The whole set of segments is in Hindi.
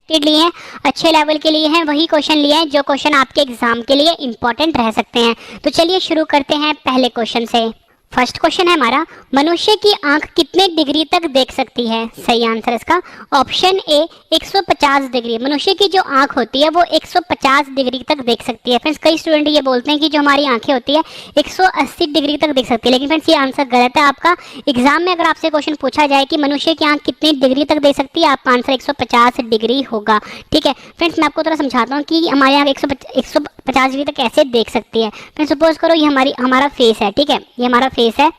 लिए हैं, अच्छे लेवल के लिए हैं, वही क्वेश्चन लिए हैं जो क्वेश्चन आपके एग्जाम के लिए इंपॉर्टेंट रह सकते हैं। तो चलिए शुरू करते हैं पहले क्वेश्चन से। फर्स्ट क्वेश्चन है हमारा, मनुष्य की आंख कितने डिग्री तक देख सकती है? सही आंसर इसका ऑप्शन ए 150 डिग्री। मनुष्य की जो आंख होती है वो 150 डिग्री तक देख सकती है। फ्रेंड्स कई स्टूडेंट ये बोलते हैं कि जो हमारी आंखें होती है 180 डिग्री तक देख सकती है, लेकिन फ्रेंड्स ये आंसर गलत है आपका। एग्जाम में अगर आपसे क्वेश्चन पूछा जाए कि मनुष्य की आंख कितनी डिग्री तक देख सकती है, आपका आंसर 150 डिग्री होगा। ठीक है फ्रेंड्स, मैं आपको थोड़ा समझाता हूँ कि हमारे आंख 150 डिग्री तक कैसे देख सकती है। फ्रेंड्स सपोज करो ये हमारा फेस है, ठीक है, ये हमारा फेस है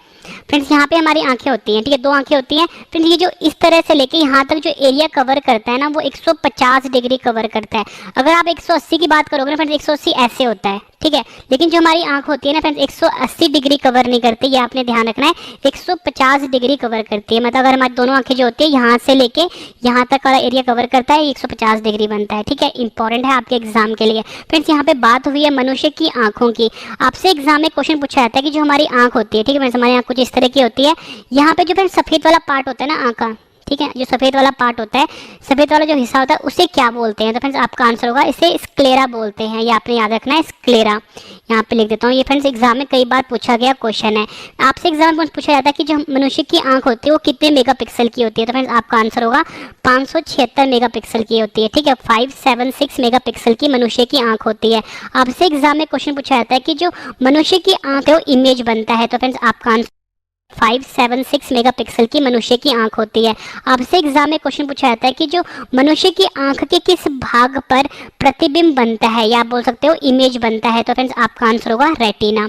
फ्रेंड्स, यहाँ पे हमारी आंखें होती हैं, ठीक है, दो आंखें होती हैं फ्रेंड्स। ये जो इस तरह से लेके यहाँ तक जो एरिया कवर करता है ना वो 150 डिग्री कवर करता है। अगर आप 180 की बात करोगे ना फ्रेंड्स, 180 ऐसे होता है, ठीक है, लेकिन जो हमारी आंख होती है ना फ्रेंड्स 180 डिग्री कवर नहीं करती, ये आपने ध्यान रखना है, 150 डिग्री कवर करती है। मतलब अगर हमारी दोनों आंखें जो होती है यहाँ से लेके यहाँ तक वाला एरिया कवर करता है, 150 डिग्री बनता है। ठीक है, इंपॉर्टेंट है आपके एग्जाम के लिए। फ्रेंड्स यहाँ पे बात हुई है मनुष्य की आंखों की। आपसे एग्जाम में क्वेश्चन पूछा जाता है कि जो हमारी आंख होती है, ठीक है फ्रेंड्स, हमारी आंख कुछ इस तरह की होती है। यहाँ पे जो फ्रेंड्स सफेद वाला पार्ट होता है ना आंख का, ठीक है, जो सफेद वाला पार्ट होता है, सफेद वाला जो हिस्सा होता है उसे क्या बोलते हैं? तो फ्रेंड्स आपका आंसर होगा इसे स्क्लेरा बोलते हैं। ये आपने याद रखना है, स्क्लेरा। यहाँ पे लिख देता हूँ, ये फ्रेंड्स एग्जाम में कई बार पूछा गया क्वेश्चन है। आपसे एग्जाम में पूछा जाता है कि जो मनुष्य की आंख होती है वो कितने मेगापिक्सल की होती है? तो फ्रेंड्स आपका आंसर होगा 576 मेगापिक्सल की होती है। ठीक है, 576 मेगापिक्सल की मनुष्य की आंख होती है। आपसे एग्जाम में क्वेश्चन पूछा जाता है कि जो मनुष्य की आंख है वो इमेज बनता है। तो फ्रेंड्स आपका आंसर 576 मेगापिक्सल की मनुष्य की आंख होती है। आपसे एग्जाम में क्वेश्चन पूछा जाता है कि जो मनुष्य की आंख के किस भाग पर प्रतिबिंब बनता है, या आप बोल सकते हो इमेज बनता है? तो फ्रेंड्स आपका आंसर होगा रेटिना।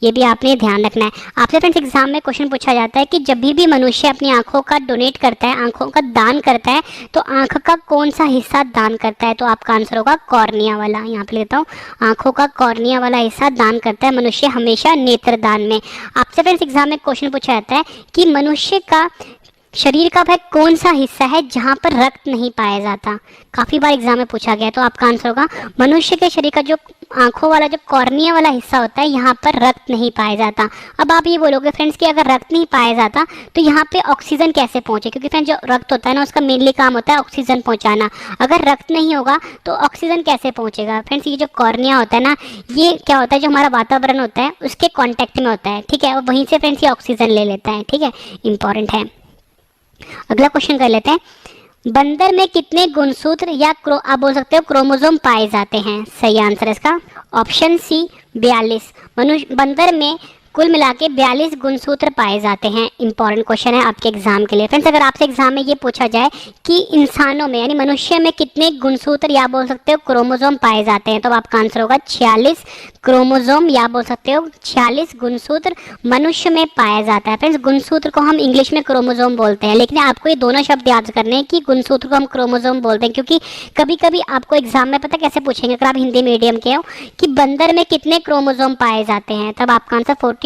ये भी आपने ध्यान रखना है। आपसे फ्रेंड्स एग्जाम में क्वेश्चन पूछा जाता है कि जब भी मनुष्य अपनी आंखों का डोनेट करता है, आंखों का दान करता है, तो आंख का कौन सा हिस्सा दान करता है? तो आपका आंसर होगा कॉर्निया वाला। यहाँ पे लेता हूँ, आंखों का कॉर्निया वाला हिस्सा दान करता है मनुष्य हमेशा नेत्रदान में। आपसे फ्रेंड्स एग्जाम में क्वेश्चन पूछा जाता है कि मनुष्य का शरीर का वह कौन सा हिस्सा है जहाँ पर रक्त नहीं पाया जाता? काफ़ी बार एग्जाम में पूछा गया। तो आपका आंसर होगा मनुष्य के शरीर का जो आंखों वाला जो कॉर्निया वाला हिस्सा होता है यहाँ पर रक्त नहीं पाया जाता। अब आप ये बोलोगे फ्रेंड्स कि अगर रक्त नहीं पाया जाता तो यहाँ पे ऑक्सीजन कैसे पहुँचे? क्योंकि फ्रेंड्स जो रक्त होता है ना उसका मेनली काम होता है ऑक्सीजन पहुँचाना। अगर रक्त नहीं होगा तो ऑक्सीजन कैसे पहुँचेगा? फ्रेंड्स ये जो कॉर्निया होता है ना, ये क्या होता है, जो हमारा वातावरण होता है उसके कॉन्टेक्ट में होता है। ठीक है, और वहीं से फ्रेंड्स ये ऑक्सीजन ले लेता है। ठीक है, इंपॉर्टेंट है। अगला क्वेश्चन कर लेते हैं, बंदर में कितने गुणसूत्र या आप बोल सकते हो क्रोमोसोम पाए जाते हैं? सही आंसर इसका ऑप्शन सी 42। बंदर में कुल मिला के 42 गुणसूत्र पाए जाते हैं। इंपॉर्टेंट क्वेश्चन है आपके एग्जाम के लिए। फ्रेंड्स अगर आपसे एग्जाम में ये पूछा जाए कि इंसानों में यानी मनुष्य में कितने गुणसूत्र या बोल सकते हो क्रोमोसोम पाए जाते हैं, तो आपका आंसर होगा 46 क्रोमोसोम, या बोल सकते हो 46 गुणसूत्र मनुष्य में पाया जाता है। फ्रेंड्स गुणसूत्र को हम इंग्लिश में क्रोमोसोम बोलते हैं, लेकिन आपको ये दोनों शब्द याद करने हैं कि गुणसूत्र को हम क्रोमोसोम बोलते हैं, क्योंकि कभी कभी आपको एग्जाम में पता कैसे पूछेंगे, अगर आप हिंदी मीडियम के हो, कि बंदर में कितने क्रोमोसोम पाए जाते हैं, तब आपका आंसर 42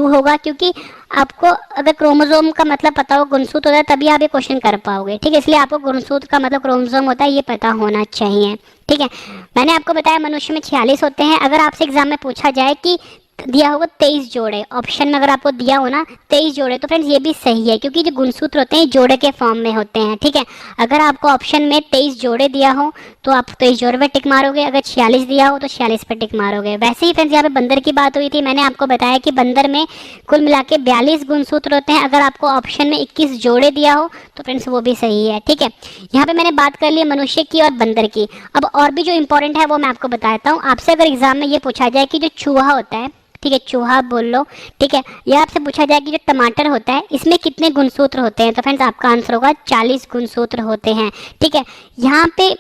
होगा। क्योंकि आपको अगर क्रोमोसोम का मतलब पता हो, गुणसूत्र होता है, तभी आप ये क्वेश्चन कर पाओगे। ठीक है, इसलिए आपको गुणसूत्र का मतलब क्रोमोसोम होता है ये पता होना चाहिए। ठीक है, मैंने आपको बताया मनुष्य में 46 होते हैं। अगर आपसे एग्जाम में पूछा जाए कि दिया होगा 23 जोड़े, ऑप्शन में अगर आपको दिया हो ना 23 जोड़े, तो फ्रेंड्स ये भी सही है, क्योंकि जो गुणसूत्र होते हैं जोड़े के फॉर्म में होते हैं। ठीक है, अगर आपको ऑप्शन में 23 जोड़े दिया हो तो आप 23 जोड़े पे टिक मारोगे, अगर 46 दिया हो तो 46 पे टिक मारोगे। वैसे ही फ्रेंड्स यहाँ पे बंदर की बात हुई थी, मैंने आपको बताया कि बंदर में कुल मिला के 42 गुणसूत्र होते हैं। अगर आपको ऑप्शन में 21 जोड़े दिया हो तो फ्रेंड्स वो भी सही है। ठीक है, यहाँ पे मैंने बात कर ली मनुष्य की और बंदर की। अब और भी जो इंपॉर्टेंट है वो मैं आपको बताता हूँ। आपसे अगर एग्जाम में ये पूछा जाए कि जो चूहा होता है, ठीक है, चूहा बोल लो, ठीक है, या आपसे पूछा जाए कि जो टमाटर होता है इसमें कितने गुणसूत्र होते हैं, तो फ्रेंड्स आपका आंसर होगा 40 गुणसूत्र होते हैं। ठीक है, यहाँ पे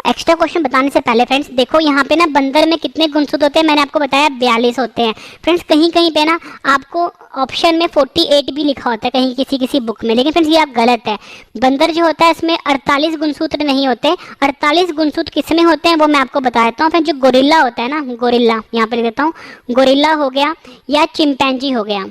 एक्स्ट्रा क्वेश्चन बताने से पहले फ्रेंड्स देखो यहाँ पे ना बंदर में कितने गुणसूत्र होते हैं, मैंने आपको बताया 42 होते हैं। फ्रेंड्स कहीं कहीं पे ना आपको ऑप्शन में 48 भी लिखा होता है कहीं किसी किसी बुक में, लेकिन फ्रेंड्स ये आप गलत है। बंदर जो होता है इसमें 48 गुणसूत्र नहीं होते। 48 गुणसूत्र किसमें होते हैं वो मैं आपको बता देता हूँ। फिर जो गोरिल्ला होता है ना, गोरिल्ला यहाँ पे लिख देता हूँ, गोरिल्ला हो गया या चिंपैंजी हो गया,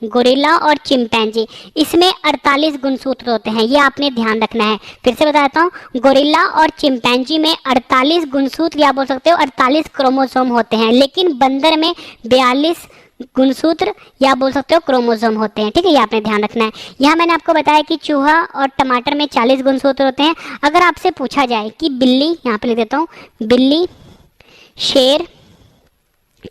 गोरिल्ला और चिंपैंजी, इसमें 48 गुणसूत्र होते हैं, ये आपने ध्यान रखना है। फिर से बताता हूँ, गोरिल्ला और चिंपैंजी में 48 गुणसूत्र या बोल सकते हो 48 क्रोमोसोम होते हैं, लेकिन बंदर में 42 गुणसूत्र या बोल सकते हो क्रोमोसोम होते हैं। ठीक है, ये आपने ध्यान रखना है। यहाँ मैंने आपको बताया कि चूहा और टमाटर में 40 गुणसूत्र होते हैं। अगर आपसे पूछा जाए कि बिल्ली, यहाँ पे लिख देता हूँ, बिल्ली, शेर,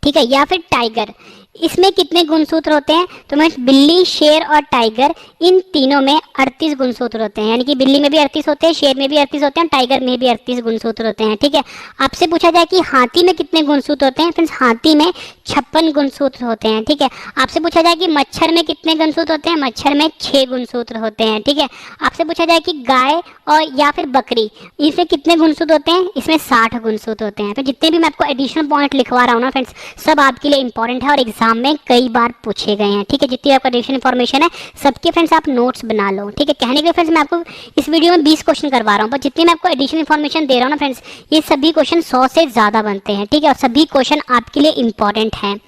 ठीक है, या फिर टाइगर, इसमें कितने गुणसूत्र होते हैं, तो मैं बिल्ली, शेर और टाइगर इन तीनों में 38 गुणसूत्र होते हैं। यानी कि बिल्ली में भी 38 होते हैं, शेर में भी 38 होते हैं, टाइगर में भी 38 गुणसूत्र होते हैं। ठीक है, आपसे पूछा जाए कि हाथी में कितने गुणसूत्र होते हैं, फ्रेंड्स हाथी में 56 गुणसूत्र होते हैं। ठीक है, आपसे पूछा जाए कि मच्छर में कितने गुणसूत्र होते हैं, मच्छर में 6 गुणसूत्र होते हैं। ठीक है, आपसे पूछा जाए कि गाय और या फिर बकरी, इसमें कितने गुणसूत्र होते हैं, इसमें 60 गुणसूत्र होते हैं। तो जितने भी मैं आपको एडिशनल पॉइंट लिखवा रहा हूँ ना फ्रेंड्स, सब आपके लिए इंपॉर्टेंट है और एग्जाम में कई बार पूछे गए हैं। ठीक है, जितनी आपका एडिशनल इन्फॉर्मेशन है सबके फ्रेंड्स आप नोट्स बना लो। ठीक है, कहने के लिए फ्रेंड्स मैं आपको इस वीडियो में 20 क्वेश्चन करवा रहा हूँ, पर जितनी मैं आपको एडिशनल इन्फॉर्मेशन दे रहा हूँ ना फ्रेंड्स, ये सभी क्वेश्चन 100 से ज़्यादा बनते हैं। ठीक है, और सभी क्वेश्चन आपके लिए इंपॉर्टेंट हैं।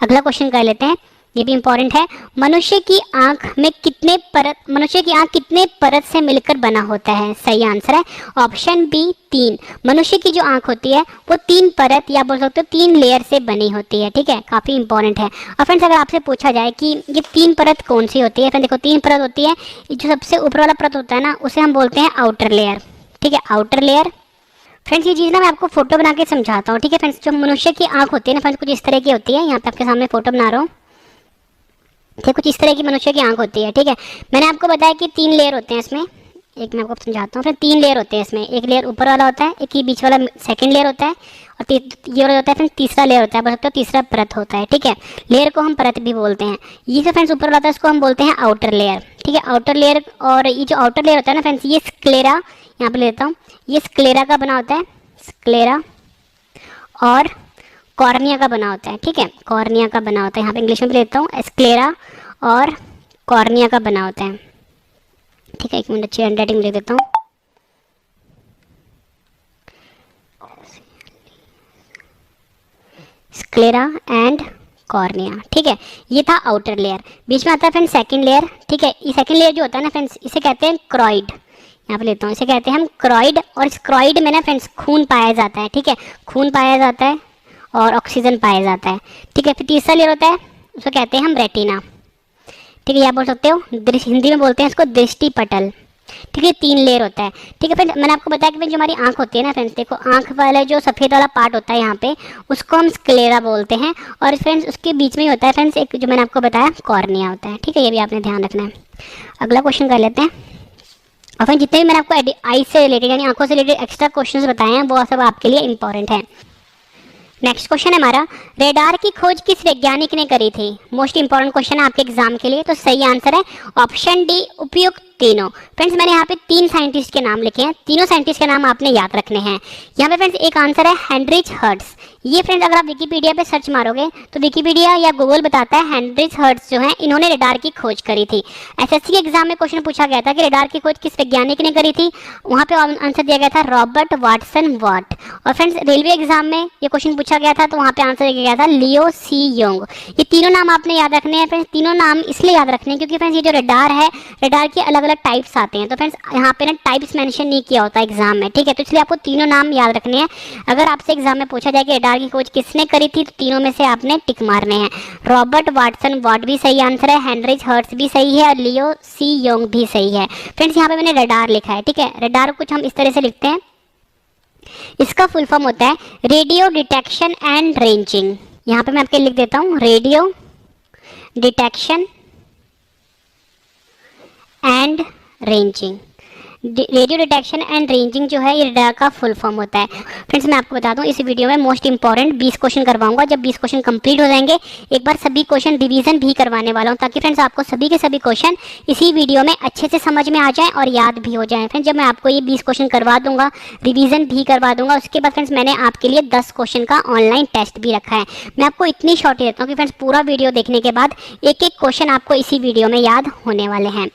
अगला क्वेश्चन कर लेते हैं, ये भी इंपॉर्टेंट है। मनुष्य की आंख कितने परत से मिलकर बना होता है? सही आंसर है ऑप्शन बी 3। मनुष्य की जो आंख होती है वो 3 परत या बोल सकते हो 3 लेयर से बनी होती है। ठीक है, काफ़ी इंपॉर्टेंट है। और फ्रेंड्स अगर आपसे पूछा जाए कि ये 3 परत कौन सी होती है, फ्रेंड देखो 3 परत होती है। जो सबसे ऊपर वाला परत होता है ना, उसे हम बोलते हैं आउटर लेयर। ठीक है, आउटर लेयर। फ्रेंड्स ये चीज़ ना मैं आपको फोटो बना के समझाता हूँ। ठीक है फ्रेंड्स, जो मनुष्य की आंख होती है ना फ्रेंड्स, कुछ इस तरह की होती है। यहाँ पे आपके सामने फोटो बना रहा हूँ, ठीक है, कुछ इस तरह की मनुष्य की आंख होती है। ठीक है, मैंने आपको बताया कि 3 लेयर होते हैं इसमें। एक मैं आपको समझाता हूँ, फिर 3 लेयर होते हैं इसमें। एक लेयर ऊपर वाला होता है, एक ही बीच वाला सेकंड लेयर होता है, और ये वाला होता है फिर तीसरा लेयर होता है, बोल सकते हो तीसरा परत होता है। ठीक है, लेयर को हम परत भी बोलते हैं। ये जो फ्रेंड्स ऊपर वाला होता है इसको हम बोलते हैं आउटर लेयर। ठीक है, आउटर लेयर। और ये जो आउटर लेयर होता है ना फ्रेंड्स, ये स्क्लेरा, यहाँ पे लेता हूँ, ये स्क्लेरा का बना होता है, स्क्लेरा और कॉर्निया का बना होता है। ठीक है, कॉर्निया का बना होता है, यहाँ पे इंग्लिश में भी लेता हूँ, स्क्लेरा और कॉर्निया का बना होता है। ठीक है, एक मिनट अच्छी हैंड राइटिंग लिख देता हूँ। Sclera and cornea. ठीक है, ये था आउटर लेयर। बीच में आता है फ्रेंड्स सेकंड लेयर। ठीक है, ये सेकंड लेयर जो होता है ना फ्रेंड्स, इसे कहते हैं क्रोइड। यहाँ पे लेता हूँ, इसे कहते हैं हम क्रोइड। और इस क्रोइड में ना फ्रेंड्स खून पाया जाता है। ठीक है, खून पाया जाता है और ऑक्सीजन पाया जाता है। ठीक है, फिर तीसरा लेयर होता है, उसको कहते हैं हम रेटिना। ठीक है, या बोल सकते हो हिंदी में बोलते हैं इसको दृष्टि पटल। ठीक है, 3 लेयर होता है। ठीक है फ्रेंड्स, मैंने आपको बताया कि जो हमारी आंख होती है ना फ्रेंड्स, देखो आंख वाला जो सफ़ेद वाला पार्ट होता है यहाँ पे, उसको हम स्क्लेरा बोलते हैं। और फ्रेंड्स उसके बीच में ही होता है फ्रेंड्स एक, जो मैंने आपको बताया, कॉर्निया होता है। ठीक है, ये भी आपने ध्यान रखना है। अगला क्वेश्चन कर लेते हैं। और फिर जितने भी मैंने आपको आई से रिलेटेड यानी आंखों से रिलेटेड एक्स्ट्रा क्वेश्चन बताए हैं वो सब आपके लिए इंपॉर्टेंट है। नेक्स्ट क्वेश्चन है हमारा, रेडार की खोज किस वैज्ञानिक ने करी थी? मोस्ट इंपॉर्टेंट क्वेश्चन है आपके एग्जाम के लिए। तो सही आंसर है ऑप्शन डी, उपयुक्त तीनों। फ्रेंड्स मैंने यहाँ पे 3 साइंटिस्ट के नाम लिखे हैं, तीनों साइंटिस्ट के नाम आपने याद रखने हैं। यहाँ पे फ्रेंड्स एक आंसर है हेनरिच हर्ट्ज। ये फ्रेंड्स अगर आप विकीपीडिया पे सर्च मारोगे तो विकीपीडिया या गूगल बताता है हेनरिच हर्ट्ज जो है इन्होंने रेडार की खोज करी थी। एसएससी के एग्जाम में क्वेश्चन पूछा गया था कि रेडार की खोज किस वैज्ञानिक ने करी थी, वहाँ पे आंसर दिया गया था रॉबर्ट वाटसन वाट। और फ्रेंड्स रेलवे एग्जाम में ये क्वेश्चन पूछा गया था तो वहाँ पे आंसर दिया गया था लियो सी योंग। ये तीनों नाम आपने याद रखने हैं फ्रेंड्स। तीनों नाम इसलिए याद रखने हैं क्योंकि फ्रेंड्स ये जो रेडार है, रेडार के अलग अलग टाइप्स आते हैं। तो फ्रेंड्स यहाँ पे ना टाइप्स मेंशन नहीं किया होता एग्जाम में। ठीक है, तो इसलिए आपको तीनों नाम याद रखने हैं। अगर आपसे एग्जाम में पूछा जाए कि रेडार की खोज किसने करी थी तो तीनों में से आपने टिक मारने हैं। रॉबर्ट वाटसन वाट भी सही आंसर है, हेनरिच हर्ट्ज भी सही है और लियो सी योंग भी सही है। फ्रेंड्स यहाँ पे मैंने रेडार लिखा है। ठीक है, रेडार कुछ हम इस तरह से लिखते हैं, इसका फुल फॉर्म होता है रेडियो डिटेक्शन एंड रेंजिंग। यहाँ पे मैं आपके लिख देता हूँ radio detection and ranging. Radio detection and ranging जो है ये रेडार का फुल फॉर्म होता है। फ्रेंड्स मैं आपको बता दूं इस वीडियो में मोस्ट इंपॉर्टेंट 20 क्वेश्चन करवाऊंगा। जब 20 क्वेश्चन कंप्लीट हो जाएंगे एक बार सभी क्वेश्चन रिवीजन भी करवाने वाला हूं ताकि फ्रेंड्स आपको सभी के सभी क्वेश्चन इसी वीडियो में अच्छे से समझ में आ जाएं और याद भी हो जाएं। फ्रेंड्स जब मैं आपको ये 20 क्वेश्चन करवा दूंगा, रिवीजन भी करवा दूंगा, उसके बाद फ्रेंड्स मैंने आपके लिए 10 क्वेश्चन का ऑनलाइन टेस्ट भी रखा है। मैं आपको इतनी शॉर्ट देता हूँ कि फ्रेंड्स पूरा वीडियो देखने के बाद एक एक क्वेश्चन आपको इसी वीडियो में याद होने वाले हैं।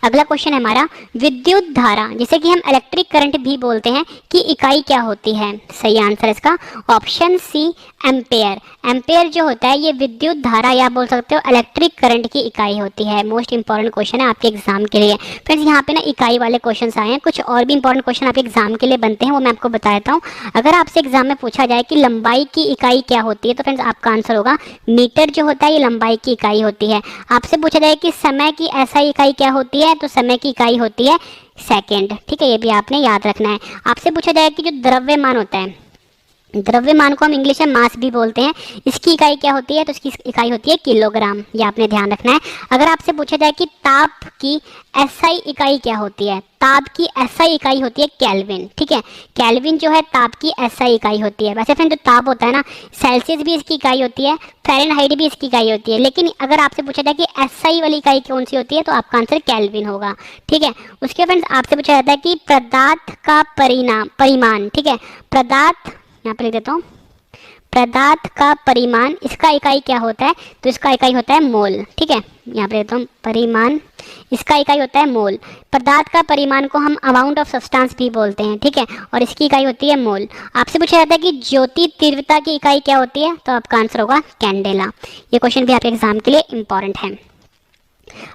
अगला क्वेश्चन है हमारा, विद्युत धारा जिसे कि हम इलेक्ट्रिक करंट भी बोलते हैं की इकाई क्या होती है? सही आंसर है इसका ऑप्शन सी एम्पेयर। एम्पेयर जो होता है ये विद्युत धारा या बोल सकते हो इलेक्ट्रिक करंट की इकाई होती है। मोस्ट इंपॉर्टेंट क्वेश्चन है आपके एग्जाम के लिए। फ्रेंड्स यहाँ पे ना इकाई वाले क्वेश्चन आए हैं, कुछ और भी इंपॉर्टेंट क्वेश्चन आपके एग्जाम के लिए बनते हैं, वो मैं आपको बता देता हूँ। अगर आपसे एग्जाम में पूछा जाए कि लंबाई की इकाई क्या होती है, तो फ्रेंड्स आपका आंसर होगा मीटर जो होता है ये लंबाई की इकाई होती है। आपसे पूछा जाए कि समय की ऐसा इकाई क्या होती है, तो समय की इकाई होती है सेकेंड। ठीक है, ये भी आपने याद रखना है। आपसे पूछा जाए कि जो द्रव्यमान होता है, द्रव्यमान को हम इंग्लिश में मास भी बोलते हैं, इसकी इकाई क्या होती है, तो इसकी इकाई होती है किलोग्राम। ये आपने ध्यान रखना है। अगर आपसे पूछा जाए कि ताप की एसआई इकाई क्या होती है, ताप की एसआई इकाई होती है केल्विन। ठीक है, केल्विन जो है ताप की एसआई इकाई होती है। वैसे फ्रेंड जो ताप होता है ना, सेल्सियस भी इसकी इकाई होती है, फ़ारेनहाइट भी इसकी इकाई होती है, लेकिन अगर आपसे पूछा जाए कि एसआई वाली इकाई कौन सी होती है, तो आपका आंसर केल्विन होगा। ठीक है, उसके फ्रेंड्स आपसे पूछा जाता है कि पदार्थ का परिमाण, ठीक है, पदार्थ यहाँ पर लिख देता हूँ, पदार्थ का परिमाण, इसका इकाई क्या होता है, तो इसका इकाई होता है मोल। ठीक है, यहाँ पे देता हूँ परिमाण, इसका इकाई होता है मोल। पदार्थ का परिमाण को हम अमाउंट ऑफ सब्सटेंस भी बोलते हैं। ठीक है, और इसकी इकाई होती है मोल। आपसे पूछा जाता है कि ज्योति तीव्रता की इकाई क्या होती है, तो आपका आंसर होगा कैंडेला। ये क्वेश्चन भी आपके एग्जाम के लिए इंपॉर्टेंट है।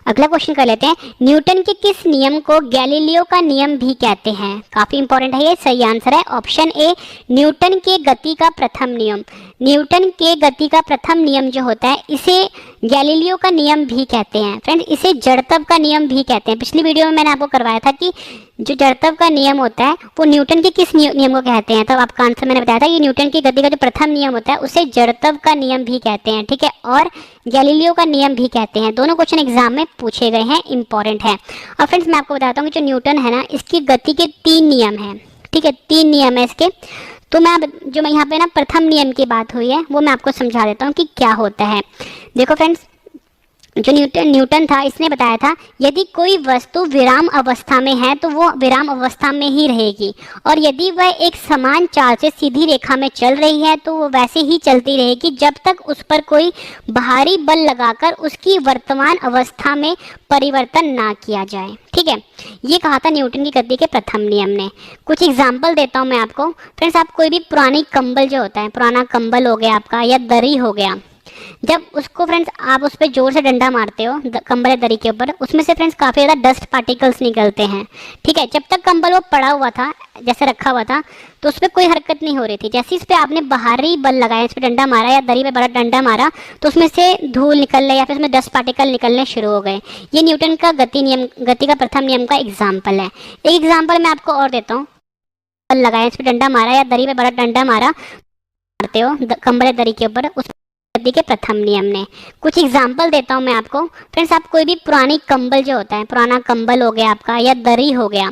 अगला क्वेश्चन कर लेते हैं, न्यूटन के किस नियम को गैलीलियो का नियम भी कहते हैं? काफी इंपॉर्टेंट है ये। सही आंसर है ऑप्शन ए न्यूटन के गति का प्रथम नियम। न्यूटन के गति का प्रथम नियम जो होता है इसे गैलीलियो का नियम भी कहते हैं। फ्रेंड्स इसे जड़त्व का नियम भी कहते हैं। पिछली वीडियो में मैंने आपको करवाया था कि जो जड़त्व का नियम होता है वो न्यूटन के किस नियम को कहते हैं, तब आपका आंसर मैंने बताया था कि न्यूटन की गति का जो प्रथम नियम होता है उसे जड़त्व का नियम भी कहते हैं। ठीक है, और गैलीलियो का नियम भी कहते हैं। दोनों क्वेश्चन एग्जाम में पूछे गए हैं, इंपॉर्टेंट है। और फ्रेंड्स मैं आपको बताता हूँ कि जो न्यूटन है ना, इसकी गति के 3 नियम हैं। ठीक है, 3 नियम है इसके। तो मैं जो मैं यहाँ पे ना प्रथम नियम की बात हुई है वो मैं आपको समझा देता हूँ कि क्या होता है। देखो फ्रेंड्स, जो न्यूटन था इसने बताया था यदि कोई वस्तु विराम अवस्था में है तो वो विराम अवस्था में ही रहेगी, और यदि वह एक समान चाल से सीधी रेखा में चल रही है तो वो वैसे ही चलती रहेगी जब तक उस पर कोई बाहरी बल लगाकर उसकी वर्तमान अवस्था में परिवर्तन ना किया जाए। ठीक है, ये कहा था न्यूटन की गति के प्रथम नियम ने। कुछ एग्जाम्पल देता हूँ मैं आपको। फ्रेंड्स आप कोई भी पुरानी कंबल जो होता है, पुराना कंबल हो गया आपका या दरी हो गया, जब उसको फ्रेंड्स आप उस पर जोर से डंडा मारते हो कंबल या दरी के ऊपर, उसमें से फ्रेंड्स काफ़ी ज़्यादा डस्ट पार्टिकल्स निकलते हैं। ठीक है, जब तक कंबल वो पड़ा हुआ था, जैसे रखा हुआ था, तो उस पर कोई हरकत नहीं हो रही थी। जैसे इस पर आपने बाहरी बल लगाया, इस पर डंडा मारा या दरी पे बड़ा डंडा मारा, तो उसमें से धूल निकलने या फिर उसमें डस्ट पार्टिकल निकलने शुरू हो गए। ये न्यूटन का गति का प्रथम नियम का एग्जाम्पल है। एक एग्जाम्पल मैं आपको और देता हूँ। बल लगाया, इस पर डंडा मारा या दरी पे बड़ा डंडा मारते हो कंबल या दरी के ऊपर, उस गति के प्रथम नियम ने। कुछ एग्जाम्पल देता हूँ मैं आपको। फ्रेंड्स आप कोई भी पुरानी कंबल जो होता है, पुराना कंबल हो गया आपका या दरी हो गया,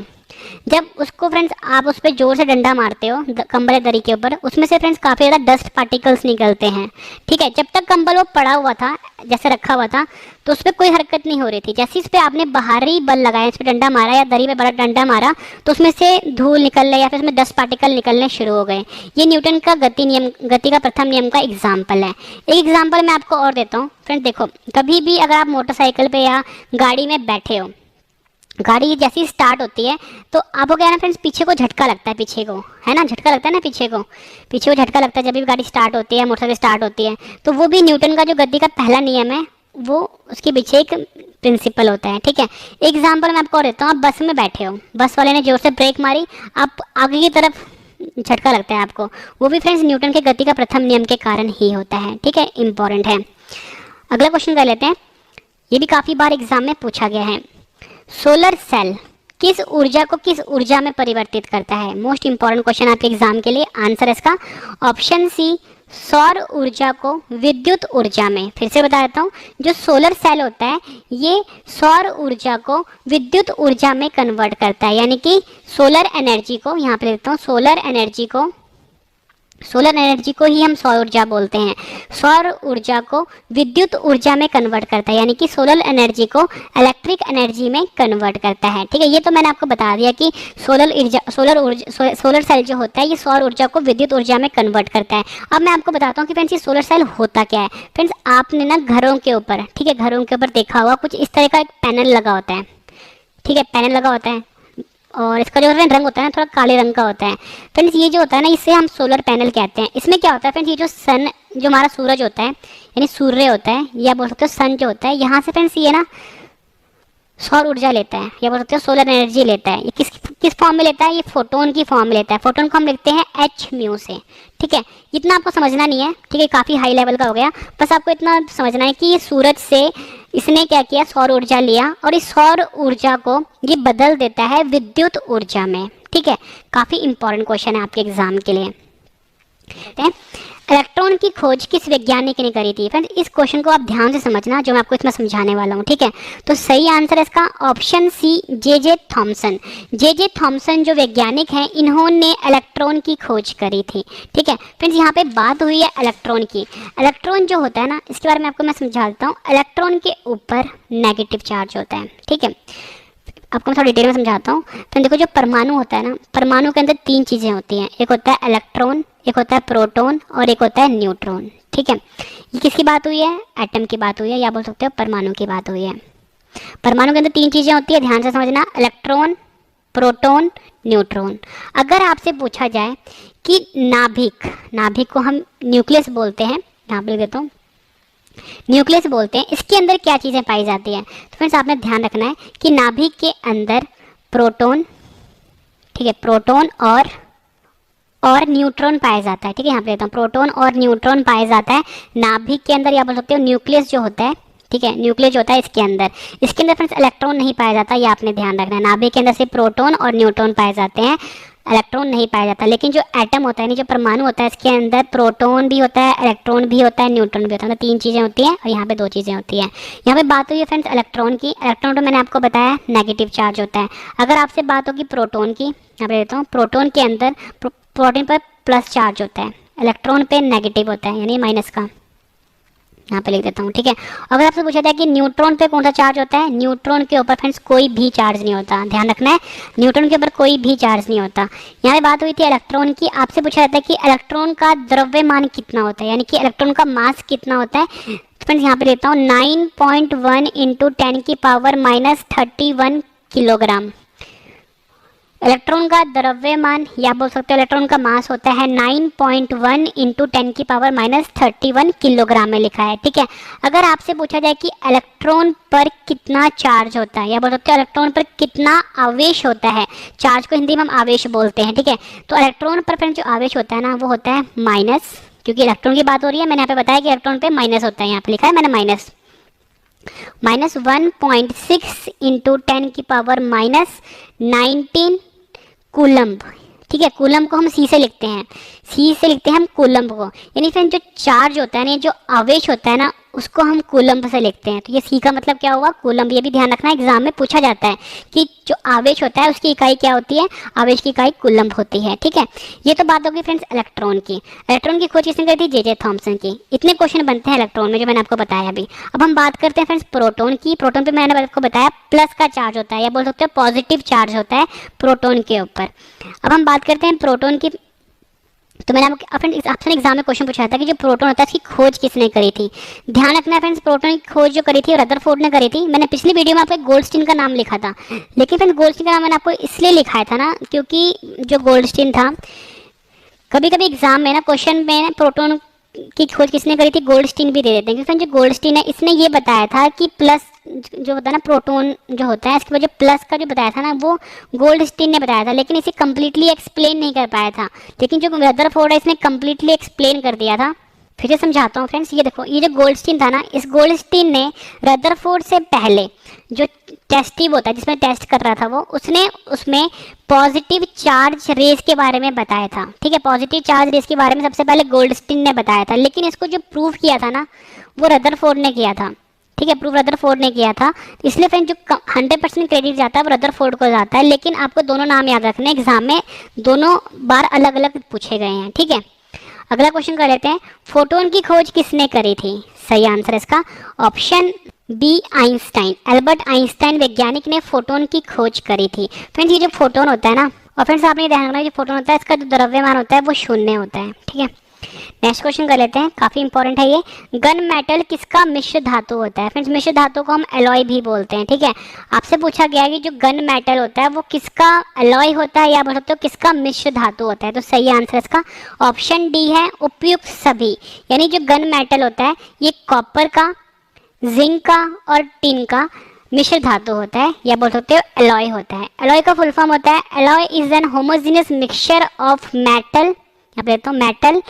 जब उसको फ्रेंड्स आप उस पर जोर से डंडा मारते हो कंबल या दरी के ऊपर, उसमें से फ्रेंड्स काफ़ी ज़्यादा डस्ट पार्टिकल्स निकलते हैं। ठीक है, जब तक कंबल वो पड़ा हुआ था, जैसे रखा हुआ था, तो उस पर कोई हरकत नहीं हो रही थी। जैसे इस पर आपने बाहरी बल लगाया, इस पर डंडा मारा या दरी पे बड़ा डंडा मारा, तो उसमें से धूल निकलने या फिर उसमें डस्ट पार्टिकल निकलने शुरू हो गए। ये न्यूटन का गति का प्रथम नियम का एग्जाम्पल है। एक एग्जाम्पल मैं आपको और देता हूँ। फ्रेंड्स देखो, कभी भी अगर आप मोटरसाइकिल पे या गाड़ी में बैठे हो, गाड़ी जैसी स्टार्ट होती है तो आपको क्या है ना फ्रेंड्स, पीछे को झटका लगता है, पीछे को है ना, झटका लगता है ना, पीछे को झटका लगता है जब भी गाड़ी स्टार्ट होती है, मोटरसाइकिल स्टार्ट होती है। तो वो भी न्यूटन का जो गति का पहला नियम है, वो उसके पीछे एक प्रिंसिपल होता है। ठीक है, एग्जाम्पल मैं आपको देता हूँ। आप बस में बैठे हो, बस वाले ने जोर से ब्रेक मारी, आप आगे की तरफ झटका लगता है आपको, वो भी फ्रेंड्स न्यूटन के गति का प्रथम नियम के कारण ही होता है। ठीक है, इंपॉर्टेंट है। अगला क्वेश्चन कर लेते हैं। ये भी काफ़ी बार एग्जाम में पूछा गया है। सोलर सेल किस ऊर्जा को किस ऊर्जा में परिवर्तित करता है? मोस्ट इंपॉर्टेंट क्वेश्चन आपके एग्जाम के लिए। आंसर इसका ऑप्शन सी सौर ऊर्जा को विद्युत ऊर्जा में। फिर से बता देता हूँ, जो सोलर सेल होता है ये सौर ऊर्जा को विद्युत ऊर्जा में कन्वर्ट करता है, यानी कि सोलर एनर्जी को, यहाँ पे देता हूँ, सोलर एनर्जी को ही हम सौर ऊर्जा बोलते हैं। सौर ऊर्जा को विद्युत ऊर्जा में कन्वर्ट करता है, यानी कि सोलर एनर्जी को इलेक्ट्रिक एनर्जी में कन्वर्ट करता है। ठीक है, ये तो मैंने आपको बता दिया कि सोलर सेल जो होता है ये सौर ऊर्जा को विद्युत ऊर्जा में कन्वर्ट करता है। अब मैं आपको बताता हूँ कि फ्रेंड्स ये सोलर सेल होता क्या है। फ्रेंड्स आपने ना घरों के ऊपर, ठीक है, घरों के ऊपर देखा होगा कुछ इस तरह का एक पैनल लगा होता है। ठीक है, पैनल लगा होता है और इसका जो रंग होता है ना थोड़ा काले रंग का होता है। फ्रेंड्स ये जो होता है ना इसे हम सोलर पैनल कहते हैं। इसमें क्या होता है फ्रेंड्स, ये जो सन जो हमारा सूरज होता है यानी सूर्य होता है या बोल सकते हो सन जो होता है, यहाँ से फ्रेंड्स ये ना सौर ऊर्जा लेता है या बोल सकते हो सोलर एनर्जी लेता है। ये किस फॉर्म में लेता है, ये फोटोन की फॉर्म में लेता है। फोटोन को हम लिखते हैं एच म्यू से। ठीक है, इतना आपको समझना नहीं है, ठीक है, काफ़ी हाई लेवल का हो गया। बस आपको इतना समझना है कि ये सूरज से इसने क्या किया, सौर ऊर्जा लिया और इस सौर ऊर्जा को ये बदल देता है विद्युत ऊर्जा में। ठीक है, काफ़ी इंपॉर्टेंट क्वेश्चन है आपके एग्जाम के लिए। इलेक्ट्रॉन की खोज किस वैज्ञानिक ने करी थी? फ्रेंड्स इस क्वेश्चन को आप ध्यान से समझना जो मैं आपको इसमें समझाने वाला हूँ। ठीक है, तो सही आंसर है इसका option C, J Thomson. J Thomson जो वैज्ञानिक हैं इन्होंने इलेक्ट्रॉन की खोज करी थी। ठीक है फ्रेंड्स, यहाँ पे बात हुई है इलेक्ट्रॉन की। इलेक्ट्रॉन जो होता है ना इसके बारे में आपको मैं समझाता हूँ। इलेक्ट्रॉन के ऊपर नेगेटिव चार्ज होता है। ठीक है, आपको मैं थोड़ा डिटेल में समझाता हूँ। तो देखो जो परमाणु होता है ना, परमाणु के अंदर 3 चीज़ें होती हैं, एक होता है इलेक्ट्रॉन, एक होता है प्रोटॉन और एक होता है न्यूट्रॉन। ठीक है, ये किसकी बात हुई है? एटम की बात हुई है या बोल सकते हो परमाणु की बात हुई है। परमाणु के अंदर 3 चीज़ें होती है, ध्यान से समझना, इलेक्ट्रॉन, प्रोटॉन, न्यूट्रॉन। अगर आपसे पूछा जाए कि नाभिक, नाभिक को हम न्यूक्लियस बोलते हैं, यहाँ पे लिख देता हूँ, न्यूक्लियस बोलते हैं, इसके अंदर क्या चीज़ें पाई जाती हैं? तो फ्रेंड्स आपने ध्यान रखना है कि नाभिक के अंदर प्रोटॉन, ठीक है, प्रोटॉन और न्यूट्रॉन पाया जाता है। ठीक है, यहाँ पे लेता हूँ, प्रोटॉन और न्यूट्रॉन पाया जाता है नाभिक के अंदर या बोल सकते हो न्यूक्लियस जो होता है। ठीक है, न्यूक्लियस जो होता है इसके अंदर फ्रेंड्स इलेक्ट्रॉन नहीं पाया जाता, ये आपने ध्यान रखना है। नाभिक के अंदर से प्रोटॉन और न्यूट्रॉन पाए जाते हैं, इलेक्ट्रॉन नहीं पाया जाता। लेकिन जो एटम होता है, जो परमाणु होता है, इसके अंदर प्रोटॉन भी होता है, इलेक्ट्रॉन भी होता है, न्यूट्रॉन भी होता है। मतलब 3 चीज़ें होती हैं और यहाँ पे 2 चीज़ें होती हैं। यहाँ पे बात हुई है फ्रेंड्स इलेक्ट्रॉन की। इलेक्ट्रॉन तो मैंने आपको बताया नेगेटिव चार्ज होता है। अगर आपसे बात होगी प्रोटॉन की, यहाँ पे देता हूँ, प्रोटॉन के अंदर प्रोटॉन पर प्लस चार्ज होता है, इलेक्ट्रॉन पे नेगेटिव होता है यानी माइनस का, यहाँ पे लिख देता हूँ। ठीक है, अगर आपसे पूछा जाए कि न्यूट्रॉन पे कौन सा चार्ज होता है, न्यूट्रॉन के ऊपर फ्रेंड्स कोई भी चार्ज नहीं होता, ध्यान रखना है, न्यूट्रॉन के ऊपर कोई भी चार्ज नहीं होता। यहाँ पे बात हुई थी इलेक्ट्रॉन की। आपसे पूछा जाता है कि इलेक्ट्रॉन का द्रव्यमान कितना होता है, यानी कि इलेक्ट्रॉन का मास कितना होता है। तो फ्रेंड्स यहाँ पे लेता हूँ 9.1 × 10⁻³ किलोग्राम। इलेक्ट्रॉन का द्रव्यमान या बोल सकते हो इलेक्ट्रॉन का मास होता है 9.1 × 10⁻³ किलोग्राम में लिखा है। ठीक है, अगर आपसे पूछा जाए कि इलेक्ट्रॉन पर कितना चार्ज होता है या बोल सकते हो इलेक्ट्रॉन पर कितना आवेश होता है, चार्ज को हिंदी में हम आवेश बोलते हैं। ठीक है, तो इलेक्ट्रॉन पर फ्रेंड जो आवेश होता है ना वो होता है माइनस, क्योंकि इलेक्ट्रॉन की बात हो रही है। मैंने यहाँ पे बताया कि इलेक्ट्रॉन पे माइनस होता है, यहाँ पे लिखा है मैंने माइनस, -1.6 × 10⁻19 कूलम्ब। ठीक है, कूलम्ब को हम सी से लिखते हैं, सी से लिखते हैं हम कूलम्ब को। यानी फ्रेंड जो चार्ज होता है ना, जो आवेश होता है ना, उसको हम कूलम्ब से लिखते हैं। तो ये सी का मतलब क्या हुआ, कूलम्ब। ये भी ध्यान रखना, एग्जाम में पूछा जाता है कि जो आवेश होता है उसकी इकाई क्या होती है, आवेश की इकाई कूलम्ब होती है। ठीक है, ये तो बात होगी फ्रेंड्स इलेक्ट्रॉन की। इलेक्ट्रॉन की खोज किसने करी थी, जे थॉमसन की। इतने क्वेश्चन बनते हैं इलेक्ट्रॉन में जो मैंने आपको बताया अभी। अब हम बात करते हैं फ्रेंड्स प्रोटॉन की। प्रोटॉन पे मैंने आपको बताया प्लस का चार्ज होता है या बोल सकते हो पॉजिटिव चार्ज होता है प्रोटॉन के ऊपर। अब हम बात करते हैं प्रोटॉन की। तो मैंने आपसे एग्जाम में क्वेश्चन पूछा था कि जो प्रोटॉन होता है इसकी खोज किसने करी थी। ध्यान रखना है फ्रेंड्स, प्रोटॉन की खोज जो करी थी रदरफोर्ड ने करी थी। मैंने पिछली वीडियो में आपको गोल्डस्टीन का नाम लिखा था, लेकिन फ्रेंड्स गोल्डस्टीन का नाम मैंने आपको इसलिए लिखाया था ना क्योंकि जो गोल्डस्टीन था, कभी कभी एग्जाम में ना क्वेश्चन में प्रोटॉन की खोज किसने करी थी गोल्डस्टीन भी दे देते हैं। क्योंकि जो गोल्डस्टीन है इसने ये बताया था कि प्लस जो होता है ना प्रोटॉन जो होता है, इसके वजह प्लस का जो बताया था ना वो गोल्डस्टीन ने बताया था, लेकिन इसे कम्प्लीटली एक्सप्लेन नहीं कर पाया था। लेकिन जो रदरफोर्ड है इसने कम्प्लीटली एक्सप्लेन कर दिया था। फिर से समझाता हूँ फ्रेंड्स, ये देखो, ये जो गोल्डस्टीन था ना, इस गोल्डस्टीन ने रदरफोर्ड से पहले जो टेस्ट ट्यूब होता है जिसमें टेस्ट कर रहा था वो, उसने उसमें पॉजिटिव चार्ज रेस के बारे में बताया था। ठीक है, पॉजिटिव चार्ज रेस के बारे में सबसे पहले गोल्डस्टीन ने बताया था, लेकिन इसको जो प्रूव किया था ना वो रदरफोर्ड ने किया था। ठीक है, प्रूव रदरफोर्ड ने किया था। इसलिए फ्रेंड जो 100% क्रेडिट जाता है वो रदरफोर्ड को जाता है। लेकिन आपको दोनों नाम याद रखने, एग्जाम में दोनों बार अलग अलग पूछे गए हैं। ठीक है, अगला क्वेश्चन कर लेते हैं, फोटोन की खोज किसने करी थी। सही आंसर इसका option B, Einstein. Albert Einstein वैज्ञानिक ने फोटोन की खोज करी थी। फ्रेंड्स ये जो फोटोन होता है ना, और फ्रेंड्स आपने ध्यान रखना, जो फोटोन होता है इसका जो द्रव्यमान होता है वो शून्य होता है। ठीक है, नेक्स्ट क्वेश्चन कर लेते हैं, काफी इंपॉर्टेंट है ये। गन मेटल किसका मिश्र धातु होता है? फ्रेंड्स मिश्र धातु को हम एलॉय भी बोलते हैं, ठीक है। आपसे पूछा गया है कि जो गन मेटल होता है वो किसका एलॉय होता है या बोल सकते हो किसका मिश्र धातु होता है। तो सही आंसर इसका ऑप्शन डी है, उपयुक्त सभी। यानी जो गन मेटल होता है ये कॉपर का, जिंक का और टिन का मिश्र धातु होता है या बोल सकते हो एलॉय होता है। एलॉय का फुल फॉर्म होता है alloy is an homogeneous mixture of metal, यहाँ पे लेता हूँ मेटल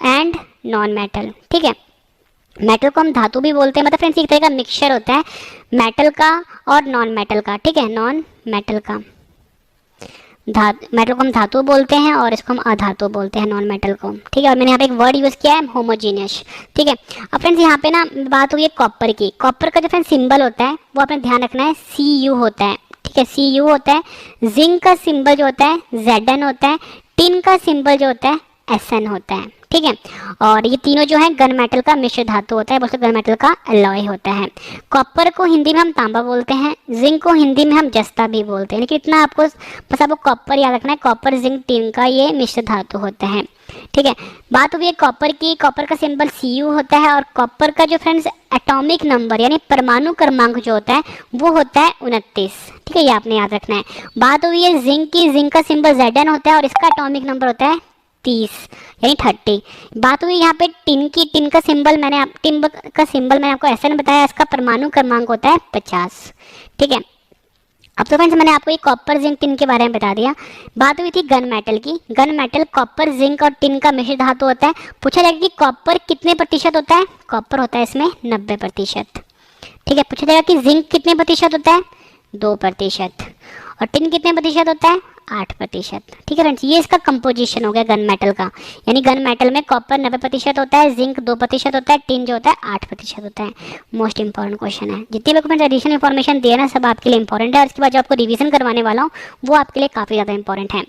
एंड नॉन मेटल, ठीक है। मेटल को हम धातु भी बोलते हैं, मतलब फ्रेंड्स एक तरह का मिक्सचर होता है मेटल का और नॉन मेटल का, ठीक है। नॉन मेटल का मेटल को हम धातु बोलते हैं और इसको हम अधातु बोलते हैं, नॉन मेटल को, ठीक है। और मैंने यहाँ पे एक वर्ड यूज़ किया है होमोजीनियस, ठीक है। अब फ्रेंड्स यहाँ पे ना बात हुई है कॉपर की। कॉपर का जो फ्रेंड्स सिंबल होता है वो आपने ध्यान रखना है Cu होता है, ठीक है, Cu होता है। जिंक का सिंबल जो होता है Zn होता है। टिन का सिंबल जो होता है Sn होता है, ठीक है। और ये तीनों जो है गन मेटल का मिश्र धातु होता है, बोलते गन मेटल का एलॉय होता है। कॉपर को हिंदी में हम तांबा बोलते हैं, जिंक को हिंदी में हम जस्ता भी बोलते हैं, लेकिन इतना आपको बस आपको कॉपर याद रखना है, कॉपर जिंक टिन का ये मिश्र धातु होता है, ठीक है। बात हुई है कॉपर की। कॉपर का सिंबल Cu होता है और कॉपर का जो फ्रेंड्स एटॉमिक नंबर यानी परमाणु क्रमांक जो होता है वो होता है 29, ठीक है, ये आपने याद रखना है। बात हुई है जिंक की। जिंक का सिंबल Zn होता है और इसका एटॉमिक नंबर होता है 30 यानी 30। बात हुई यहाँ पे टिन की। टिन का सिंबल मैंने आपको Sn बताया, इसका परमाणु क्रमांक होता है 50, ठीक है। अब तो फ्रेंड्स मैंने आपको ये कॉपर जिंक टिन के बारे में बता दिया। बात हुई थी गन मेटल की। गन मेटल कॉपर जिंक और टिन का मिश्र धातु होता है। पूछा जाएगा कि कॉपर कितने प्रतिशत होता है? कॉपर होता है इसमें 90%, ठीक है। पूछा जाएगा कि जिंक कितने प्रतिशत होता है? 2%। और टिन कितने प्रतिशत होता है? 8%, ठीक है फ्रेंड्स। ये इसका कंपोजिशन हो गया गन मेटल का। यानी गन मेटल में कॉपर 90% होता है, जिंक 2% होता है, टिन जो होता है 8% होता है। मोस्ट इंपॉर्टेंट क्वेश्चन है। जितनी भी फ्रेंड्स एडिशनल इन्फॉर्मेशन दिया ना सब आपके लिए इंपॉर्टेंट है और इसके बाद जो आपको रिवीजन करवाने वाला हूँ वो आपके लिए काफी ज्यादा इंपॉर्टेंट है।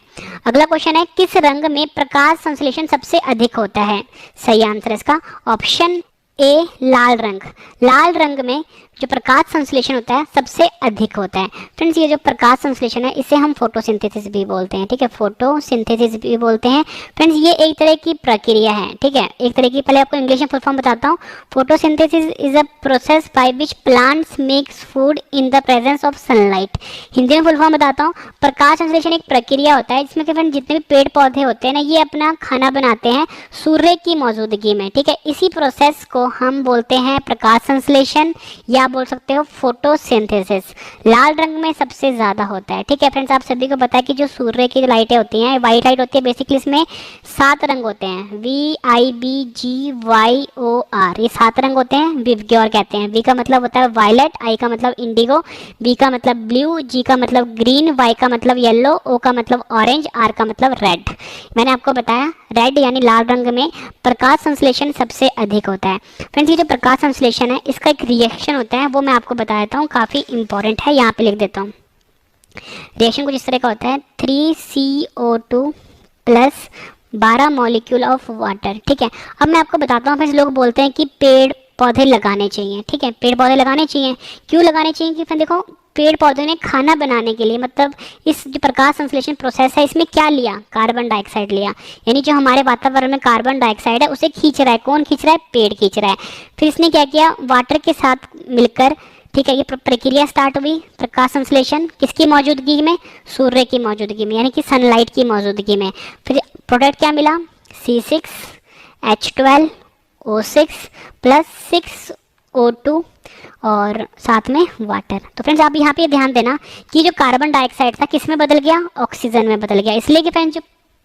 अगला क्वेश्चन है, किस रंग में प्रकाश संश्लेषण सबसे अधिक होता है? सही आंसर इसका ऑप्शन ए लाल रंग। लाल रंग में जो प्रकाश संश्लेषण होता है सबसे अधिक होता है। फ्रेंड्स ये जो प्रकाश संश्लेषण है इसे हम फोटोसिंथेसिस भी बोलते हैं, ठीक है, फोटोसिंथेसिस भी बोलते हैं। फ्रेंड्स ये एक तरह की प्रक्रिया है, ठीक है, एक तरह की। पहले आपको इंग्लिश में फुल फॉर्म बताता हूँ। Photosynthesis is a process by which plants makes food in the presence of sunlight. Hindi में फुल फॉर्म बताता हूँ। प्रकाश संश्लेषण एक प्रक्रिया होता है जिसमें कि फ्रेंड्स जितने भी पेड़ पौधे होते हैं ना ये अपना खाना बनाते हैं सूर्य की मौजूदगी में, ठीक है। इसी प्रोसेस को हम बोलते हैं प्रकाश संश्लेषण या बोल सकते हो फोटोसिंथेसिस। लाल रंग में सबसे ज्यादा होता है, ठीक है फ्रेंड्स। आप सभी को पता है कि जो सूर्य की लाइटें होती हैं व्हाइट लाइट होती है, बेसिकली इसमें 7 रंग होते हैं, VIBGYOR, ये 7 रंग होते हैं। विबग्योर कहते हैं। वी का मतलब होता है वायलेट, आई का मतलब इंडिगो, बी का मतलब ब्लू, जी का मतलब ग्रीन, वाई का मतलब येलो, ओ का मतलब ऑरेंज, आर का मतलब रेड। मैंने आपको बताया रेड यानी लाल रंग में प्रकाश संश्लेषण सबसे अधिक होता है। फ्रेंड्स ये जो प्रकाश संश्लेषण है इसका एक रिएक्शन होता है वो मैं आपको बता देता हूँ, काफ़ी इंपॉर्टेंट है, यहाँ पे लिख देता हूँ। रिएक्शन कुछ इस तरह का होता है, 3CO2 plus 12 molecule of water, ठीक है। अब मैं आपको बताता हूँ, फ्रेंड्स लोग बोलते हैं कि पेड़ पौधे लगाने चाहिए, ठीक है, पेड़ पौधे लगाने चाहिए। क्यों लगाने चाहिए? कि फिर देखो पेड़ पौधों ने खाना बनाने के लिए, मतलब इस जो प्रकाश संश्लेषण प्रोसेस है इसमें क्या लिया? कार्बन डाइऑक्साइड लिया। यानी जो हमारे वातावरण में कार्बन डाइऑक्साइड है उसे खींच रहा है। कौन खींच रहा है? पेड़ खींच रहा है। फिर इसने क्या किया? वाटर के साथ मिलकर, ठीक है, ये प्रक्रिया स्टार्ट हुई प्रकाश संश्लेषण किसकी मौजूदगी में? सूर्य की मौजूदगी में, यानी कि सनलाइट की मौजूदगी में। फिर प्रोडक्ट क्या मिला? C6H12O6 प्लस 6O2 और साथ में वाटर। तो फ्रेंड्स आप यहाँ पे ध्यान देना कि जो कार्बन डाइऑक्साइड था किस में बदल गया? ऑक्सीजन में बदल गया। इसलिए कि फ्रेंड्स जो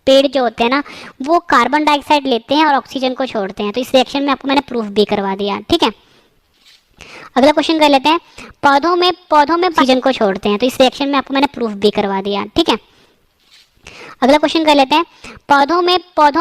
पेड़ जो होते हैं ना वो कार्बन डाइऑक्साइड लेते हैं और ऑक्सीजन को छोड़ते हैं। तो इस रिएक्शन में आपको मैंने प्रूफ भी करवा दिया, ठीक है। अगला क्वेश्चन कर लेते हैं, पौधों में ऑक्सीजन को छोड़ते हैं। तो इस रिएक्शन में आपको मैंने प्रूफ भी करवा दिया, ठीक है। अगला क्वेश्चन कर लेते हैं, पौधों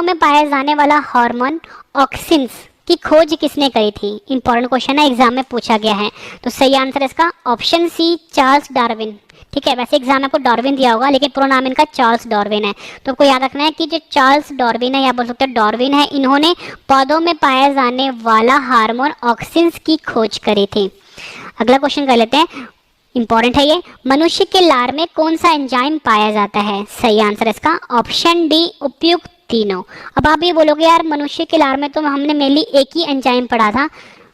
में पाया जाने वाला हार्मोन ऑक्सिन्स की खोज किसने करी थी? इंपॉर्टेंट क्वेश्चन है, एग्जाम में पूछा गया है। तो सही आंसर इसका ऑप्शन सी चार्ल्स डार्विन, ठीक है। वैसे एग्जाम में आपको डार्विन दिया होगा लेकिन पूरा नाम इनका चार्ल्स डार्विन है। तो आपको याद रखना है कि जो चार्ल्स डार्विन है या बोल सकते हैं डार्विन है, इन्होंने पौधों में पाया जाने वाला हार्मोन ऑक्सिन्स की खोज करी थी। अगला क्वेश्चन कर लेते हैं, इंपॉर्टेंट है ये, मनुष्य के लार में कौन सा एंजाइम पाया जाता है? सही आंसर इसका ऑप्शन डी उपयुक्त तीनों। अब आप ये बोलोगे यार मनुष्य के लार में तो हमने मेनली एक ही एंजाइम पढ़ा था,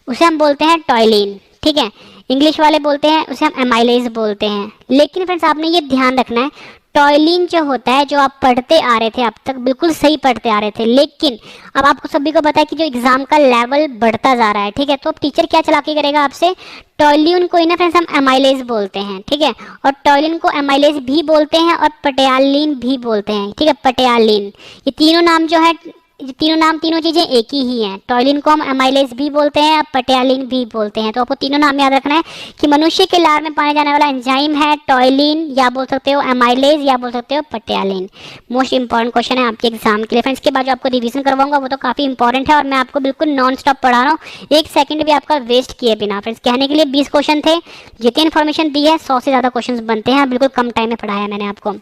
उसे हम बोलते हैं टॉयलिन, ठीक है। इंग्लिश वाले बोलते हैं उसे हम एमाइलेज बोलते हैं। लेकिन फ्रेंड्स आपने ये ध्यान रखना है, टॉयलिन जो होता है जो आप पढ़ते आ रहे थे अब तक, बिल्कुल सही पढ़ते आ रहे थे, लेकिन अब आपको सभी को पता है कि जो एग्जाम का लेवल बढ़ता जा रहा है, ठीक है, तो अब टीचर क्या चालाकी करेगा आपसे, टॉयलिन को ही ना फ्रेंड्स हम एमाइलेज बोलते हैं, ठीक है, और टॉयलिन को एमाइलेज भी बोलते हैं और पटियालिन भी बोलते हैं, ठीक है, पटियालिन। ये तीनों नाम जो है, ये तीनों नाम, तीनों चीज़ें एक ही हैं। टॉयलिन को हम एमाइलेज भी बोलते हैं और पटियालिन भी बोलते हैं। तो आपको तीनों नाम याद रखना है कि मनुष्य के लार में पाए जाने वाला एंजाइम है टॉयलिन, या बोल सकते हो एमाइलेज, या बोल सकते हो पटियालिन। मोस्ट इंपॉर्टेंट क्वेश्चन है आपके एग्जाम के लिए फ्रेंड्स। के बाद जो आपको रिवीजन करवाऊंगा वो तो काफ़ी इंपॉर्टेंट है और मैं आपको बिल्कुल नॉन स्टॉप पढ़ा रहा हूँ, एक सेकंड भी आपका वेस्ट किए बिना। फ्रेंड्स कहने के लिए 20 क्वेश्चन थे, जितनी इन्फॉर्मेशन दी है 100 से ज़्यादा क्वेश्चन बनते हैं, बिल्कुल कम टाइम में पढ़ाया मैंने आपको।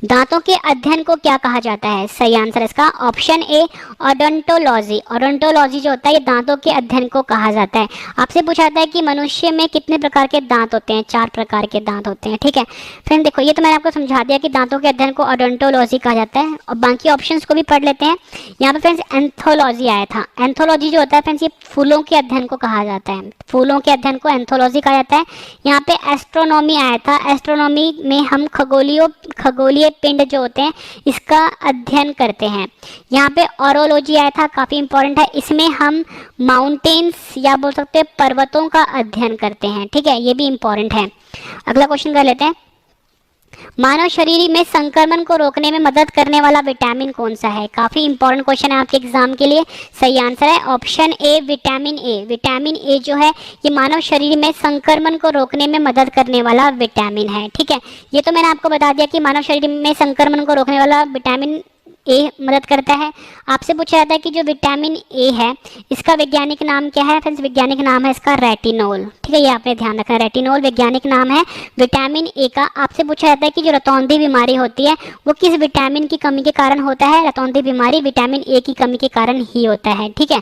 दांतों के अध्ययन को क्या कहा जाता है? सही आंसर इसका ऑप्शन ए ओडोंटोलॉजी। ओडोंटोलॉजी जो होता है ये दांतों के अध्ययन को कहा जाता है। आपसे पूछा जाता है कि मनुष्य में कितने प्रकार के दांत होते हैं? 4 प्रकार के दांत होते हैं, ठीक है। फ्रेंड देखो ये तो मैंने आपको समझा दिया कि दांतों के अध्ययन को ओडोंटोलॉजी कहा जाता है, और बाकी ऑप्शंस को भी पढ़ लेते हैं। यहाँ पे फ्रेंड्स एंथोलॉजी आया था। एंथोलॉजी जो होता है फ्रेंड्स ये फूलों के अध्ययन को कहा जाता है, फूलों के अध्ययन को एंथोलॉजी कहा जाता है। यहाँ पे एस्ट्रोनॉमी आया था। एस्ट्रोनॉमी में हम खगोलीय पिंड जो होते हैं इसका अध्ययन करते हैं। यहाँ पे ऑरोलॉजी आया था, काफ़ी इंपॉर्टेंट है, इसमें हम माउंटेन्स या बोल सकते हैं पर्वतों का अध्ययन करते हैं, ठीक है, ये भी इंपॉर्टेंट है। अगला क्वेश्चन कर लेते हैं, मानव शरीर में संक्रमण को रोकने में मदद करने वाला विटामिन कौन सा है? काफी इंपॉर्टेंट क्वेश्चन है आपके एग्जाम के लिए। सही आंसर है option A vitamin A. Vitamin A जो है ये मानव शरीर में संक्रमण को रोकने में मदद करने वाला विटामिन है, ठीक है। ये तो मैंने आपको बता दिया कि मानव शरीर में संक्रमण को रोकने वाला विटामिन ए मदद करता है। आपसे पूछा जाता है कि जो विटामिन ए है इसका वैज्ञानिक नाम क्या है? फ्रेंड्स वैज्ञानिक नाम है इसका रेटिनोल, ठीक है, ये आपने ध्यान रखना है, रेटिनोल वैज्ञानिक नाम है विटामिन ए का। आपसे पूछा जाता है कि जो रतौंधी बीमारी होती है वो किस विटामिन की कमी के कारण होता है? रतौंधी बीमारी विटामिन ए की कमी के कारण ही होता है, ठीक है।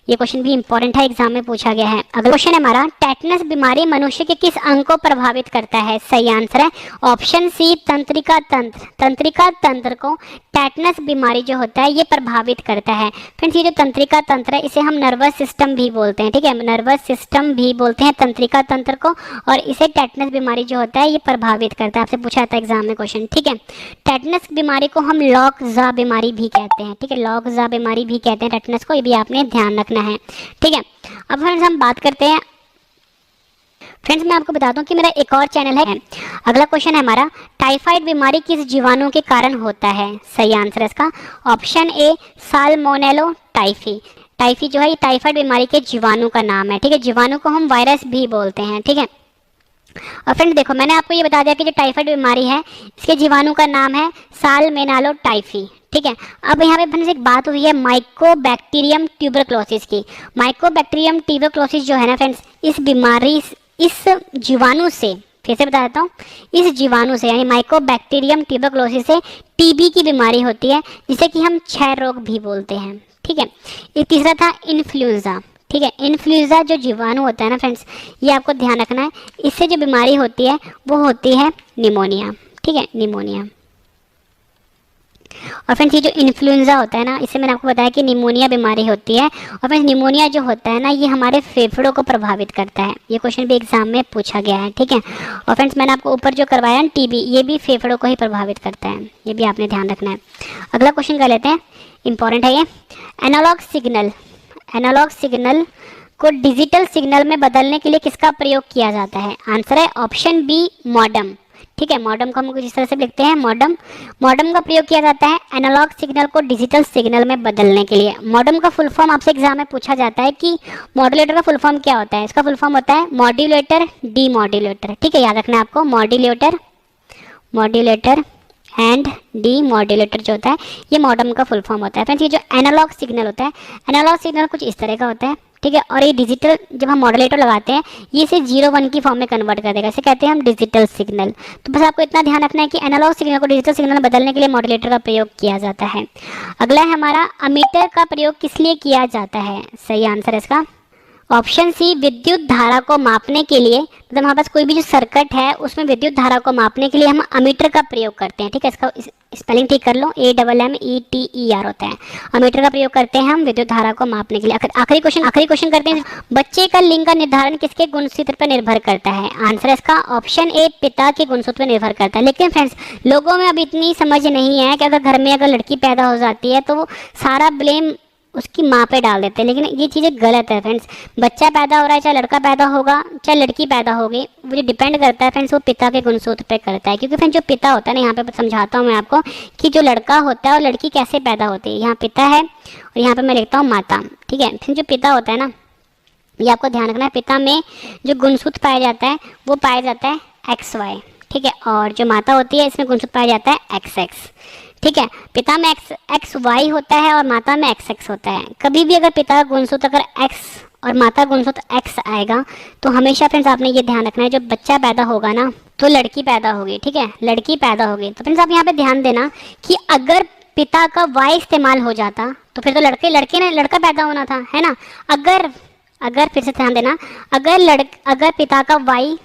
ये क्वेश्चन भी इंपॉर्टेंट है, एग्जाम में पूछा गया है। अगला क्वेश्चन है हमारा, टेटनस बीमारी मनुष्य के किस अंग को प्रभावित करता है? सही आंसर है ऑप्शन सी तंत्रिका तंत्र। तंत्रिका तंत्र को टेटनस बीमारी जो होता है ये प्रभावित करता है। फ्रेंड्स ये जो तंत्रिका तंत्र है इसे हम नर्वस सिस्टम भी बोलते हैं, ठीक है, नर्वस सिस्टम भी बोलते हैं तंत्रिका तंत्र को, और इसे टेटनस बीमारी जो होता है ये प्रभावित करता है। आपसे पूछा जाता है एग्जाम में क्वेश्चन, ठीक है। टेटनस बीमारी को हम लॉकजा बीमारी भी कहते हैं, ठीक है, लॉकजा बीमारी भी कहते हैं टेटनस को, ये भी आपने ध्यान रखना है, ठीक है। अब फ्रेंड्स हम बात करते हैं, फ्रेंड्स मैं आपको बता दूं कि मेरा एक और चैनल है। अगला क्वेश्चन है हमारा, टाइफाइड बीमारी किस जीवाणु के कारण होता है? सही आंसर है इसका ऑप्शन ए साल्मोनेलो टाइफी। टाइफी जो है ये टाइफाइड बीमारी के जीवाणु का नाम है, ठीक है, जीवाणु को हम वायरस भी बोलते हैं, ठीक है। और फ्रेंड देखो मैंने आपको ये बता दिया कि जो टाइफाइड बीमारी है इसके जीवाणु का नाम है साल्मोनेलो टाइफी, ठीक है। अब यहाँ पे फ्रेंड्स एक बात हुई है माइकोबैक्टीरियम ट्यूबरक्लोसिस की। माइकोबैक्टीरियम ट्यूबरक्लोसिस जो है ना फ्रेंड्स, इस बीमारी, इस जीवाणु से, फिर से बता देता हूँ, इस जीवाणु से यानी माइकोबैक्टीरियम ट्यूबरक्लोसिस से टीबी की बीमारी होती है, जिसे कि हम क्षय रोग भी बोलते हैं, ठीक है। एक तीसरा था इन्फ्लुएंजा, ठीक है। इन्फ्लुएंजा जो जीवाणु होता है ना फ्रेंड्स, ये आपको ध्यान रखना है, इससे जो बीमारी होती है वो होती है निमोनिया, ठीक है, निमोनिया। और फ्रेंड्स ये जो इन्फ्लुएंजा होता है ना, इससे मैंने आपको बताया कि निमोनिया बीमारी होती है, और फ्रेंड्स निमोनिया जो होता है ना ये हमारे फेफड़ों को प्रभावित करता है। ये क्वेश्चन भी एग्जाम में पूछा गया है, ठीक है। और फ्रेंड्स मैंने आपको ऊपर जो करवाया टीबी, ये भी फेफड़ों को ही प्रभावित करता है, ये भी आपने ध्यान रखना है। अगला क्वेश्चन कर लेते हैं, इंपॉर्टेंट है ये, एनालॉग सिग्नल, एनालॉग सिग्नल को डिजिटल सिग्नल में बदलने के लिए किसका प्रयोग किया जाता है? आंसर है ऑप्शन बी मॉडम, ठीक है। मॉडम को हम कुछ इस तरह से लिखते हैं मॉडम। मॉडम का प्रयोग किया जाता है एनालॉग सिग्नल को डिजिटल सिग्नल में बदलने के लिए। मॉडम का फुल फॉर्म आपसे एग्जाम में पूछा जाता है कि मॉड्यूलेटर का फुल फॉर्म क्या होता है? इसका फुल फॉर्म होता है मॉड्यूलेटर डी मॉड्यूलेटर, ठीक है, याद रखना है आपको, modulator, modulator and D modulator जो होता है ये मॉडम का फुल फॉर्म होता है। फ्रेंड्स ये जो एनालॉग सिग्नल होता है, एनालॉग सिग्नल कुछ इस तरह का होता है, ठीक है, और ये डिजिटल जब हम मॉड्यूलेटर लगाते हैं ये इसे 0-1 की फॉर्म में कन्वर्ट कर देगा, इसे कहते हैं हम डिजिटल सिग्नल। तो बस आपको इतना ध्यान रखना है कि एनालॉग सिग्नल को डिजिटल सिग्नल में बदलने के लिए मॉड्यूलेटर का प्रयोग किया जाता है। अगला है हमारा, अमीटर का प्रयोग किस लिए किया जाता है? सही आंसर है इसका ऑप्शन सी, विद्युत धारा को मापने के लिए, मतलब हमारे पास कोई भी जो सर्किट है उसमें विद्युत धारा को मापने के लिए हम अमीटर का प्रयोग करते हैं। ठीक है, इसका स्पेलिंग ठीक कर लो, AMMETER होता है। अमीटर का प्रयोग करते हैं हम विद्युत धारा को मापने के लिए। आखिरी क्वेश्चन करते हैं, बच्चे का लिंग का निर्धारण किसके गुणसूत्र पर निर्भर करता है? आंसर है इसका ऑप्शन ए, पिता के गुणसूत्र पर निर्भर करता है। लेकिन फ्रेंड्स, लोगों में अब इतनी समझ नहीं है कि अगर घर में अगर लड़की पैदा हो जाती है तो वो सारा ब्लेम उसकी माँ पे डाल देते हैं, लेकिन ये चीज़ें गलत है फ्रेंड्स। बच्चा पैदा हो रहा है, चाहे लड़का पैदा होगा चाहे लड़की पैदा होगी, वो जो डिपेंड करता है फ्रेंड्स वो पिता के गुणसूत्र पे करता है। क्योंकि फ्रेंड्स जो पिता होता है ना, यहाँ पे समझाता हूँ मैं आपको कि जो लड़का होता है और लड़की कैसे पैदा होती है। यहाँ पिता है और यहाँ पे मैं लिखता हूँ माता। ठीक है, फिर जो पिता होता है ना, ये आपको ध्यान रखना है, पिता में जो गुणसूत्र पाया जाता है वो पाया जाता है XY। ठीक है, और जो माता होती है इसमें गुणसूत्र पाया जाता है XX। ठीक है, पिता में XY होता है और माता में XX होता है। कभी भी अगर पिता का गुणसूत्र अगर X और माता गुणसूत्र X आएगा तो हमेशा फ्रेंड्स आपने ये ध्यान रखना है, जो बच्चा पैदा होगा ना तो लड़की पैदा होगी। ठीक है, लड़की पैदा होगी। तो फ्रेंड्स आप यहाँ पे ध्यान देना कि अगर पिता का Y इस्तेमाल हो जाता तो फिर तो लड़के ने लड़का पैदा होना था, है ना। अगर फिर से ध्यान देना, अगर पिता का Y,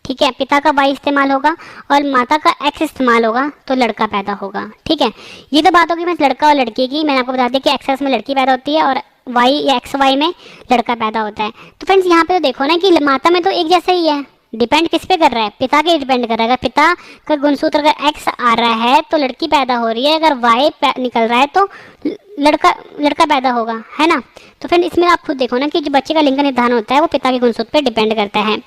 ठीक है, पिता का Y इस्तेमाल होगा और माता का X इस्तेमाल होगा तो लड़का पैदा होगा। ठीक है, ये तो बात होगी बस लड़का और लड़की की। मैंने आपको बता दिया कि XX में लड़की पैदा होती है और Y या XY में लड़का पैदा होता है। तो फ्रेंड्स यहाँ पे तो देखो ना कि माता में तो एक जैसा ही है, डिपेंड किस पे कर रहा है? पिता के डिपेंड कर रहा है। अगर पिता का गुणसूत्र अगर X आ रहा है तो लड़की पैदा हो रही है, अगर Y निकल रहा है तो लड़का पैदा होगा, है ना। तो फ्रेंड इसमें आप खुद देखो ना कि जो बच्चे का लिंग का निर्धारण होता है वो पिता के गुणसूत्र पे डिपेंड करता है।